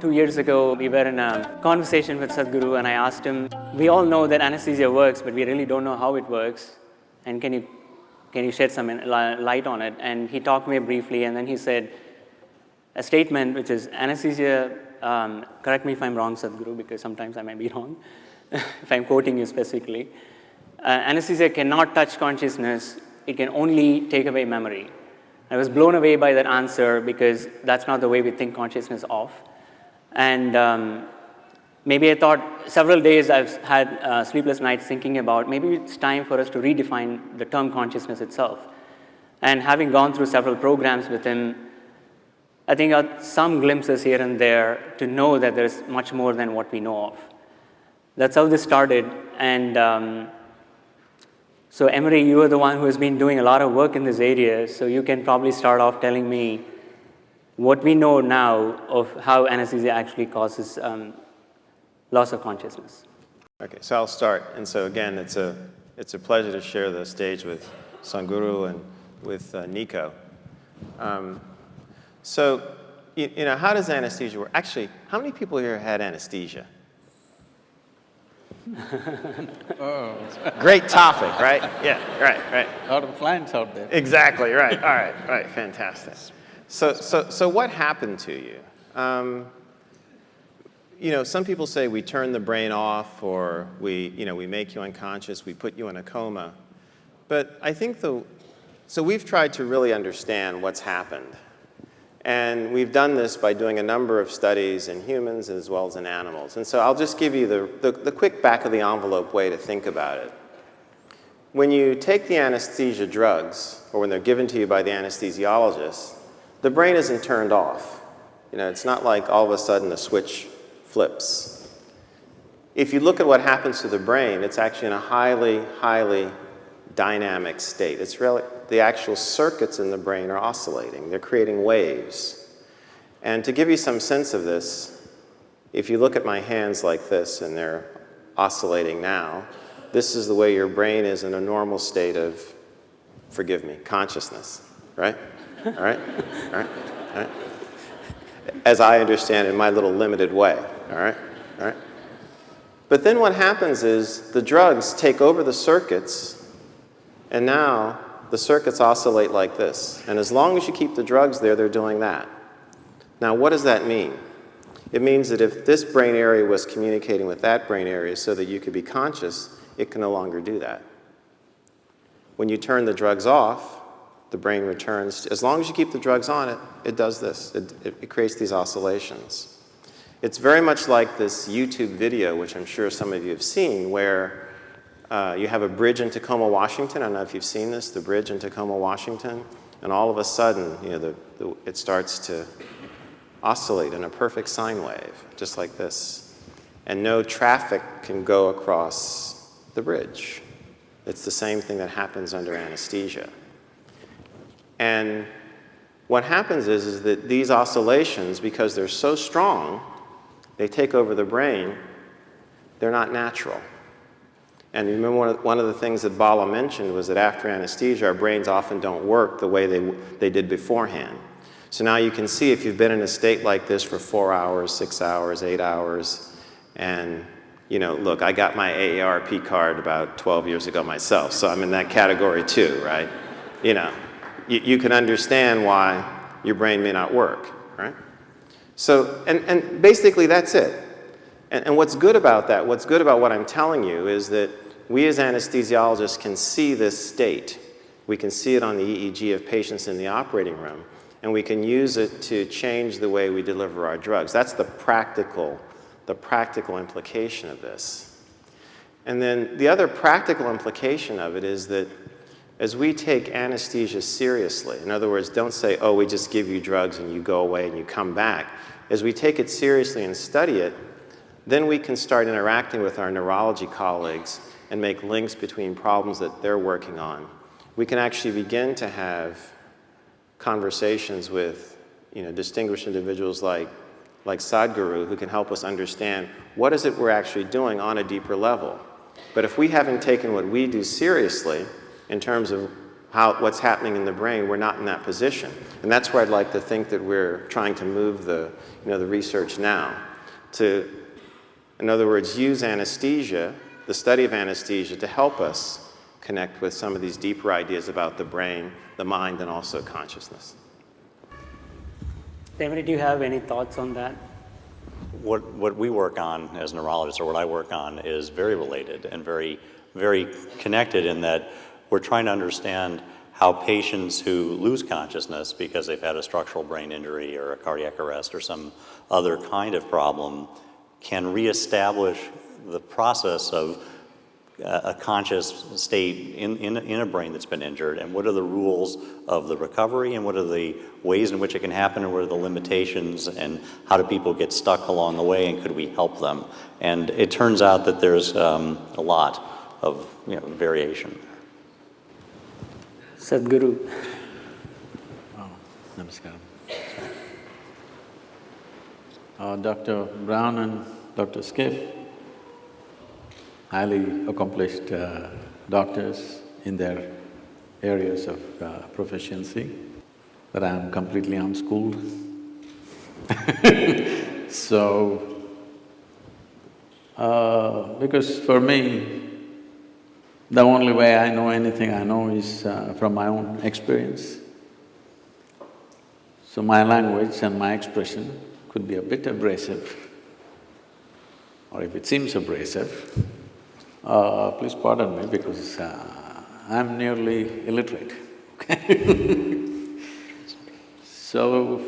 2 years ago, we were in a conversation with Sadhguru, and I asked him, we all know that anesthesia works, but we really don't know how it works. And can you shed some light on it? And he talked to me briefly, and then he said a statement, which is anesthesia, correct me if I'm wrong, Sadhguru, because sometimes I might be wrong, if I'm quoting you specifically. Anesthesia cannot touch consciousness. It can only take away memory. I was blown away by that answer because that's not the way we think consciousness of. And maybe I thought several days I've had sleepless nights thinking about maybe it's time for us to redefine the term consciousness itself. And having gone through several programs with him, I think I got some glimpses here and there to know that there's much more than what we know of. That's how this started. And so Emery, you are the one who has been doing a lot of work in this area, so you can probably start off telling me what we know now of how anesthesia actually causes loss of consciousness. Okay, so I'll start. And so again, it's a pleasure to share the stage with Sadhguru and with Nico. So, you know, how does anesthesia work? Actually, how many people here had anesthesia? Oh. Great topic, right? Yeah, right. A lot of clients out there. Exactly, right. All right, fantastic. So what happened to you? You know, some people say we turn the brain off, or we make you unconscious, we put you in a coma. But I think so we've tried to really understand what's happened. And we've done this by doing a number of studies in humans as well as in animals. And so I'll just give you the quick back of the envelope way to think about it. When you take the anesthesia drugs, or when they're given to you by the anesthesiologist, the brain isn't turned off. You know, it's not like all of a sudden the switch flips. If you look at what happens to the brain, it's actually in a highly, highly dynamic state. It's really, the actual circuits in the brain are oscillating. They're creating waves. And to give you some sense of this, if you look at my hands like this, and they're oscillating now, this is the way your brain is in a normal state of, forgive me, consciousness, right? All right? As I understand it in my little limited way, all right? But then what happens is the drugs take over the circuits, and now the circuits oscillate like this. And as long as you keep the drugs there, they're doing that. Now, what does that mean? It means that if this brain area was communicating with that brain area so that you could be conscious, it can no longer do that. When you turn the drugs off, the brain returns. As long as you keep the drugs on, it does this. It creates these oscillations. It's very much like this YouTube video, which I'm sure some of you have seen, where you have a bridge in Tacoma, Washington. I don't know if you've seen this, the bridge in Tacoma, Washington. And all of a sudden, you know, it starts to oscillate in a perfect sine wave, just like this. And no traffic can go across the bridge. It's the same thing that happens under anesthesia. And what happens is that these oscillations, because they're so strong, they take over the brain, they're not natural. And remember, one of the things that Bala mentioned was that after anesthesia, our brains often don't work the way they did beforehand. So now you can see if you've been in a state like this for 4 hours, 6 hours, 8 hours, and you know, look, I got my AARP card about 12 years ago myself, so I'm in that category too, right? You know, you can understand why your brain may not work, right? So, and basically that's it. And what's good about that, what's good about what I'm telling you is that we as anesthesiologists can see this state. We can see it on the EEG of patients in the operating room, and we can use it to change the way we deliver our drugs. That's the practical implication of this. And then the other practical implication of it is that as we take anesthesia seriously, in other words, don't say, oh, we just give you drugs and you go away and you come back. As we take it seriously and study it, then we can start interacting with our neurology colleagues and make links between problems that they're working on. We can actually begin to have conversations with, you know, distinguished individuals like Sadhguru, who can help us understand what is it we're actually doing on a deeper level. But if we haven't taken what we do seriously in terms of what's happening in the brain, we're not in that position. And that's where I'd like to think that we're trying to move the research now to, in other words, use anesthesia, the study of anesthesia, to help us connect with some of these deeper ideas about the brain, the mind, and also consciousness. Emery, do you have any thoughts on that? What we work on as neurologists, or what I work on, is very related and very, very connected in that we're trying to understand how patients who lose consciousness because they've had a structural brain injury or a cardiac arrest or some other kind of problem can reestablish the process of a conscious state in a brain that's been injured, and what are the rules of the recovery, and what are the ways in which it can happen, and what are the limitations, and how do people get stuck along the way, and could we help them? And it turns out that there's a lot of variation. Sadhguru. Namaskaram. Dr. Brown and Dr. Schiff, highly accomplished doctors in their areas of proficiency, but I'm completely unschooled. So, because for me, the only way I know anything I know is from my own experience. So my language and my expression could be a bit abrasive, or if it seems abrasive, please pardon me because I'm nearly illiterate, So,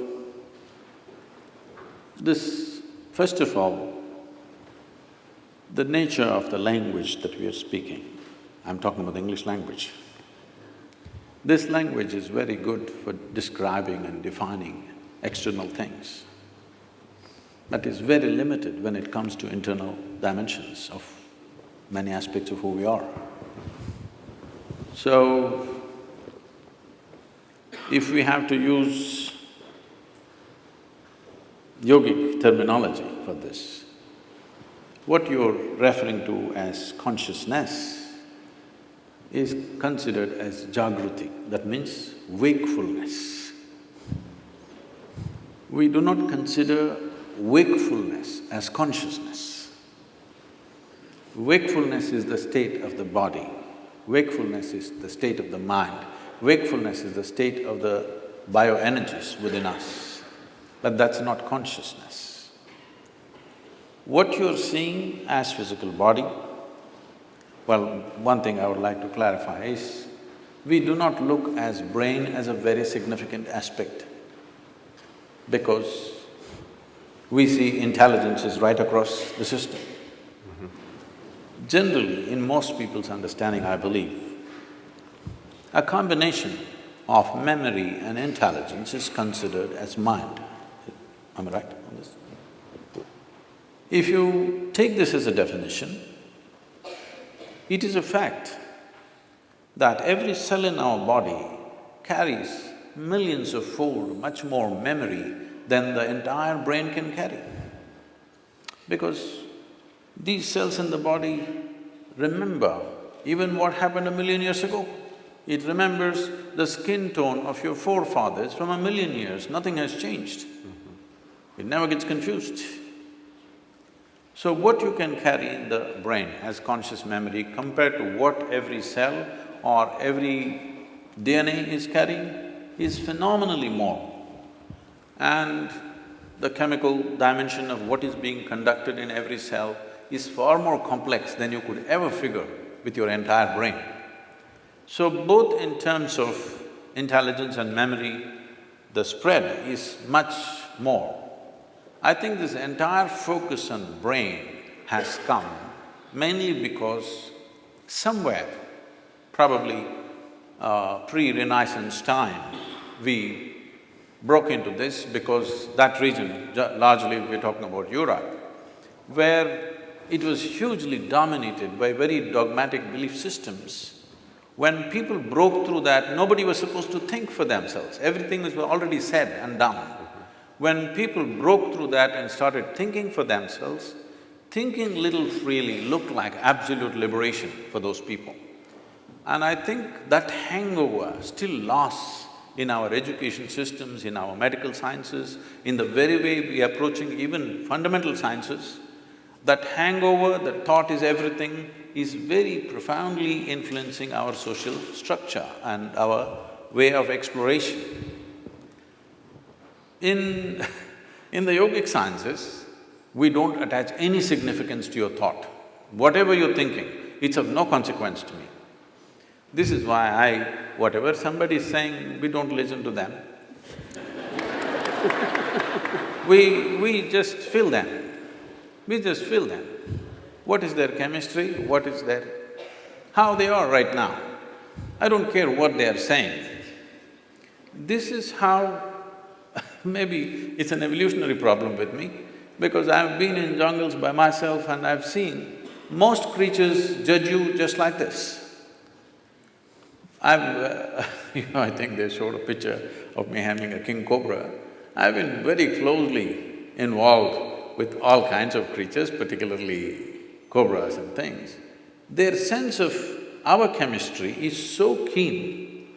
first of all, the nature of the language that we are speaking, I'm talking about the English language. This language is very good for describing and defining external things, but is very limited when it comes to internal dimensions of many aspects of who we are. So, if we have to use yogic terminology for this, what you're referring to as consciousness is considered as jagrati, that means wakefulness. We do not consider wakefulness as consciousness. Wakefulness is the state of the body, wakefulness is the state of the mind, wakefulness is the state of the bioenergies within us, but that's not consciousness. What you're seeing as physical body, well, one thing I would like to clarify is, we do not look as brain as a very significant aspect because we see intelligence is right across the system. Generally, in most people's understanding, I believe, a combination of memory and intelligence is considered as mind. Am I right on this? If you take this as a definition, it is a fact that every cell in our body carries millions of fold much more memory than the entire brain can carry. Because these cells in the body remember even what happened 1,000,000 years ago. It remembers the skin tone of your forefathers from 1,000,000 years, nothing has changed. It never gets confused. So what you can carry in the brain as conscious memory compared to what every cell or every DNA is carrying is phenomenally more. And the chemical dimension of what is being conducted in every cell is far more complex than you could ever figure with your entire brain. So both in terms of intelligence and memory, the spread is much more. I think this entire focus on brain has come mainly because somewhere, probably pre-Renaissance time, we broke into this because that region, largely we're talking about Europe, where it was hugely dominated by very dogmatic belief systems. When people broke through that, nobody was supposed to think for themselves, everything was already said and done. When people broke through that and started thinking for themselves, thinking little freely looked like absolute liberation for those people. And I think that hangover still lasts in our education systems, in our medical sciences, in the very way we are approaching even fundamental sciences. That hangover, that thought is everything, is very profoundly influencing our social structure and our way of exploration. In in the yogic sciences, we don't attach any significance to your thought. Whatever you're thinking, it's of no consequence to me. This is why whatever somebody is saying, we don't listen to them. We just feel them. We just feel them. What is their chemistry, what is their… how they are right now. I don't care what they are saying. This is how… maybe it's an evolutionary problem with me, because I've been in jungles by myself and I've seen most creatures judge you just like this. I think they showed a picture of me having a king cobra. I've been very closely involved with all kinds of creatures, particularly cobras and things. Their sense of our chemistry is so keen.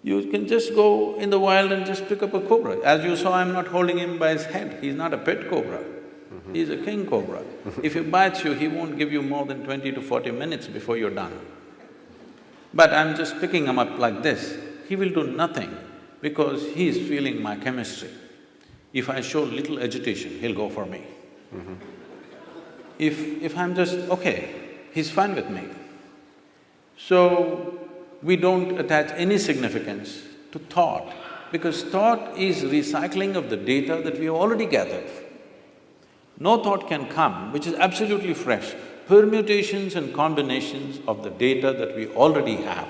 You can just go in the wild and just pick up a cobra. As you saw, I'm not holding him by his head, he's not a pet cobra. He's a king cobra. If he bites you, he won't give you more than 20 to 40 minutes before you're done. But I'm just picking him up like this, he will do nothing because he is feeling my chemistry. If I show little agitation, he'll go for me. If I'm just, okay, he's fine with me. So, we don't attach any significance to thought, because thought is recycling of the data that we have already gathered. No thought can come which is absolutely fresh, permutations and combinations of the data that we already have.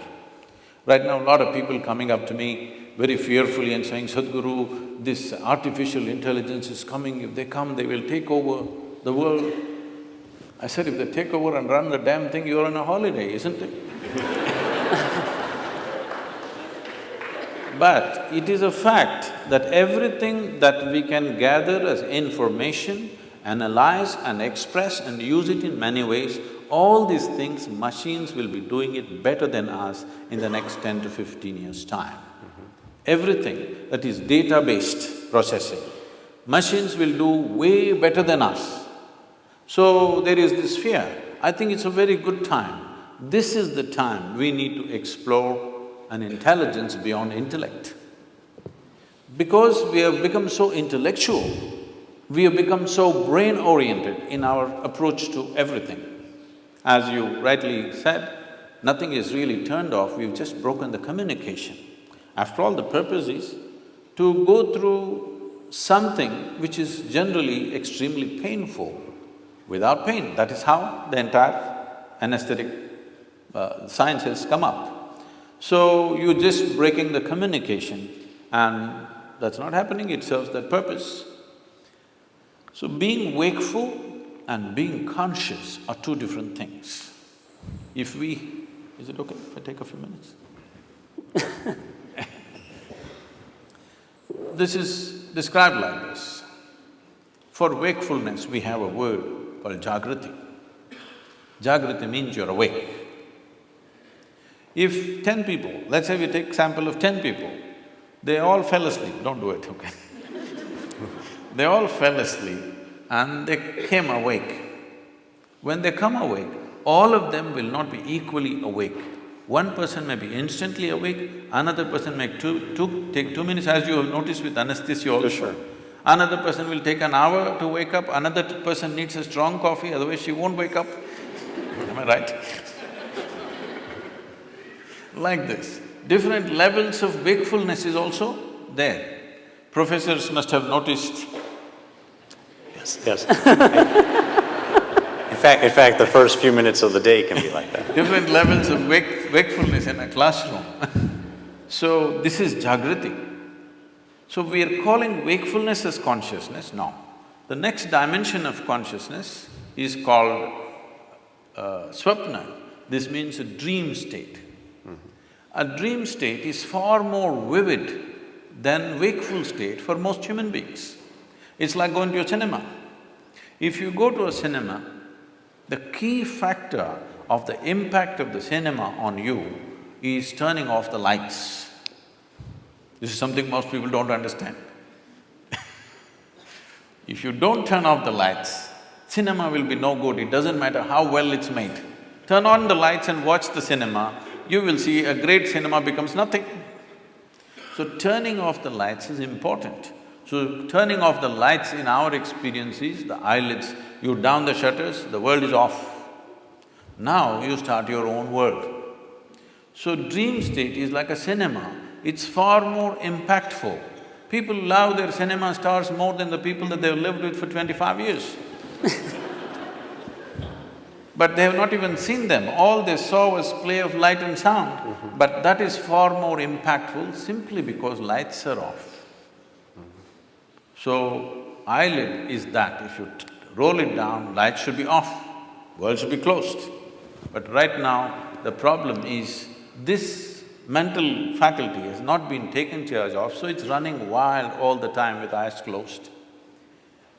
Right now, a lot of people coming up to me very fearfully and saying, Sadhguru, this artificial intelligence is coming, if they come, they will take over the world. I said, if they take over and run the damn thing, you're on a holiday, isn't it? But it is a fact that everything that we can gather as information, analyze and express and use it in many ways, all these things, machines will be doing it better than us in the next 10 to 15 years' time. Everything that is data-based processing, machines will do way better than us. So there is this fear. I think it's a very good time. This is the time we need to explore an intelligence beyond intellect. Because we have become so intellectual, we have become so brain-oriented in our approach to everything. As you rightly said, nothing is really turned off, we've just broken the communication. After all, the purpose is to go through something which is generally extremely painful without pain. That is how the entire anesthetic science has come up. So, you're just breaking the communication and that's not happening, it serves that purpose. So, being wakeful and being conscious are two different things. If we… is it okay if I take a few minutes? This is described like this. For wakefulness, we have a word called jagrati. Jagrati means you're awake. If 10 people, let's say we take sample of 10 people, they all fell asleep, don't do it, okay? They all fell asleep and they came awake. When they come awake, all of them will not be equally awake. One person may be instantly awake, another person may take 2 minutes, as you have noticed with anesthesia also. Sure. Another person will take an hour to wake up, another person needs a strong coffee, otherwise she won't wake up. Am I right? Like this. Different levels of wakefulness is also there. Professors must have noticed. Yes. In fact, the first few minutes of the day can be like that. Different levels of wakefulness in a classroom. So, this is jagrati. So, we are calling wakefulness as consciousness? No. The next dimension of consciousness is called swapna. This means a dream state. A dream state is far more vivid than wakeful state for most human beings. It's like going to a cinema. If you go to a cinema, the key factor of the impact of the cinema on you is turning off the lights. This is something most people don't understand. If you don't turn off the lights, cinema will be no good, it doesn't matter how well it's made. Turn on the lights and watch the cinema, you will see a great cinema becomes nothing. So turning off the lights is important. So turning off the lights in our experience is the eyelids, you down the shutters, the world is off. Now you start your own world. So dream state is like a cinema, it's far more impactful. People love their cinema stars more than the people that they've lived with for 25 years. But they have not even seen them, all they saw was play of light and sound. But that is far more impactful simply because lights are off. So, eyelid is that, if you roll it down, lights should be off, world should be closed. But right now, the problem is this mental faculty has not been taken charge of, so it's running wild all the time with eyes closed.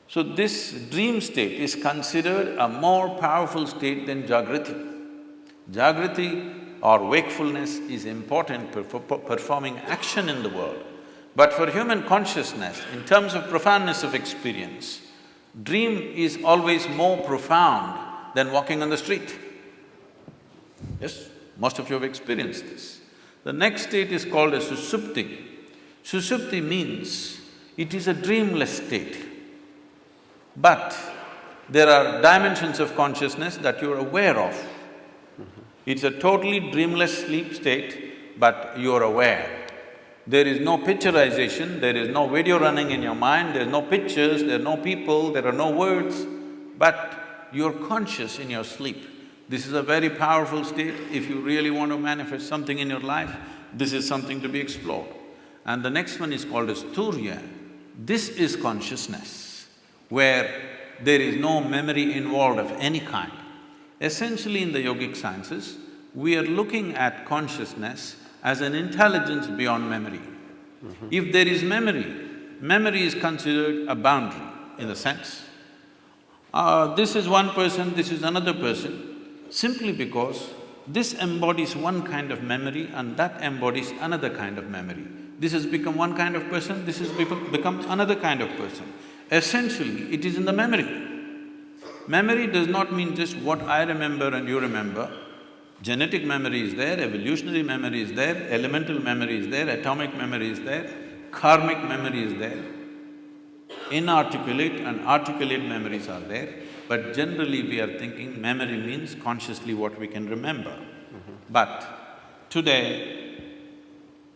So this dream state is considered a more powerful state than jagrati. Jagrati or wakefulness is important for performing action in the world. But for human consciousness, in terms of profoundness of experience, dream is always more profound than walking on the street. Yes, most of you have experienced this. The next state is called as susupti. Susupti means it is a dreamless state. But there are dimensions of consciousness that you're aware of. It's a totally dreamless sleep state, but you're aware. There is no picturization, there is no video running in your mind, there's no pictures, there are no people, there are no words, but you're conscious in your sleep. This is a very powerful state. If you really want to manifest something in your life, this is something to be explored. And the next one is called as turya. This is consciousness, where there is no memory involved of any kind. Essentially in the yogic sciences, we are looking at consciousness as an intelligence beyond memory. If there is memory, memory is considered a boundary in the sense, this is one person, this is another person, simply because this embodies one kind of memory and that embodies another kind of memory. This has become one kind of person, this has become another kind of person. Essentially, it is in the memory. Memory does not mean just what I remember and you remember. Genetic memory is there, evolutionary memory is there, elemental memory is there, atomic memory is there, karmic memory is there. Inarticulate and articulate memories are there, but generally we are thinking memory means consciously what we can remember. But today,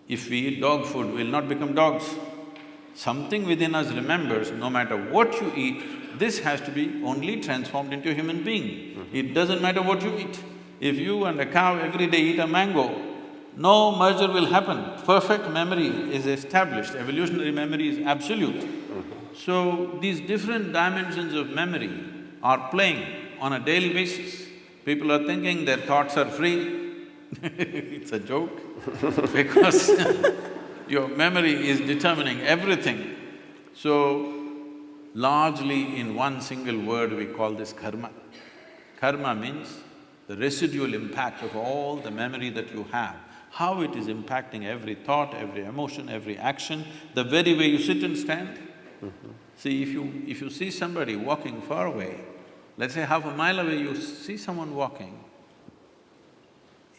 if we eat dog food, we'll not become dogs. Something within us remembers, no matter what you eat, this has to be only transformed into a human being. It doesn't matter what you eat. If you and a cow every day eat a mango, no merger will happen. Perfect memory is established, evolutionary memory is absolute. So, these different dimensions of memory are playing on a daily basis. People are thinking their thoughts are free. It's a joke because your memory is determining everything. So, largely in one single word we call this karma. Karma means the residual impact of all the memory that you have, how it is impacting every thought, every emotion, every action, the very way you sit and stand. See, if you see somebody walking far away, let's say half a mile away you see someone walking,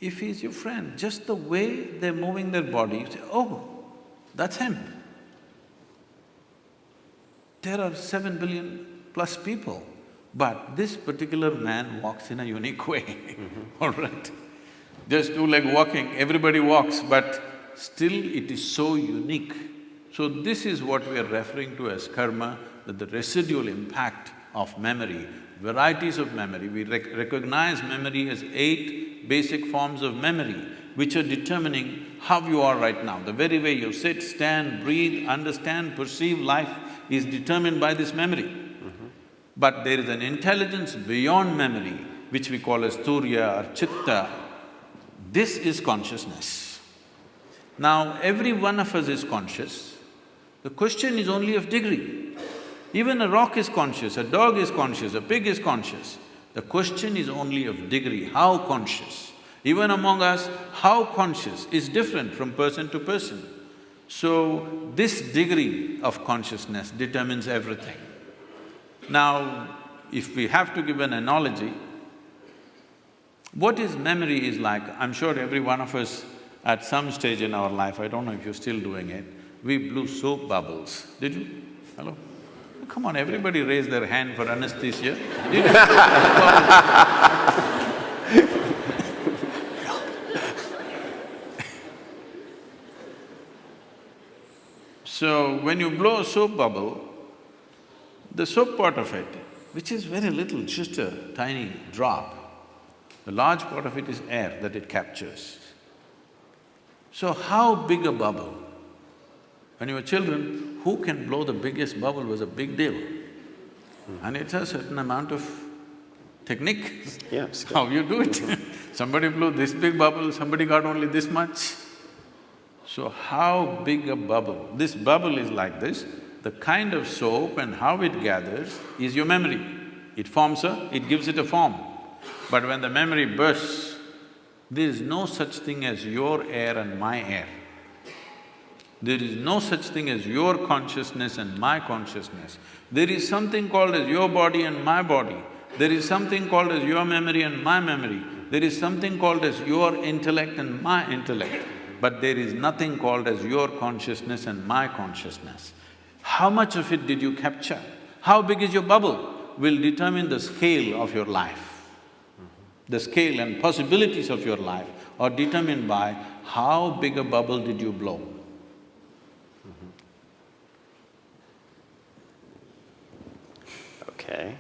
if he's your friend, just the way they're moving their body, you say, oh, that's him. There are 7 billion plus people, but this particular man walks in a unique way, all right? Just two-leg walking, everybody walks, but still it is so unique. So this is what we are referring to as karma, that the residual impact of memory, varieties of memory. We recognize memory as 8 basic forms of memory, which are determining how you are right now. The very way you sit, stand, breathe, understand, perceive life is determined by this memory. But there is an intelligence beyond memory, which we call as turya or chitta. This is consciousness. Now, every one of us is conscious. The question is only of degree. Even a rock is conscious, a dog is conscious, a pig is conscious. The question is only of degree, how conscious. Even among us, how conscious is different from person to person. So, this degree of consciousness determines everything. Now, if we have to give an analogy, what is memory is like, I'm sure every one of us at some stage in our life, I don't know if you're still doing it, we blew soap bubbles. Did you? Hello? Come on, everybody raise their hand for anesthesia. Did you? So, when you blow a soap bubble, the soap part of it, which is very little, just a tiny drop, the large part of it is air that it captures. So how big a bubble? When you were children, who can blow the biggest bubble was a big deal. And it's a certain amount of technique, Yeah, how you do it. Somebody blew this big bubble, somebody got only this much. So how big a bubble? This bubble is like this, the kind of soap and how it gathers is your memory. It forms it gives it a form. But when the memory bursts, there is no such thing as your air and my air. There is no such thing as your consciousness and my consciousness. There is something called as your body and my body. There is something called as your memory and my memory. There is something called as your intellect and my intellect. But there is nothing called as your consciousness and my consciousness. How much of it did you capture? How big is your bubble will determine the scale of your life. The scale and possibilities of your life are determined by how big a bubble did you blow. Okay.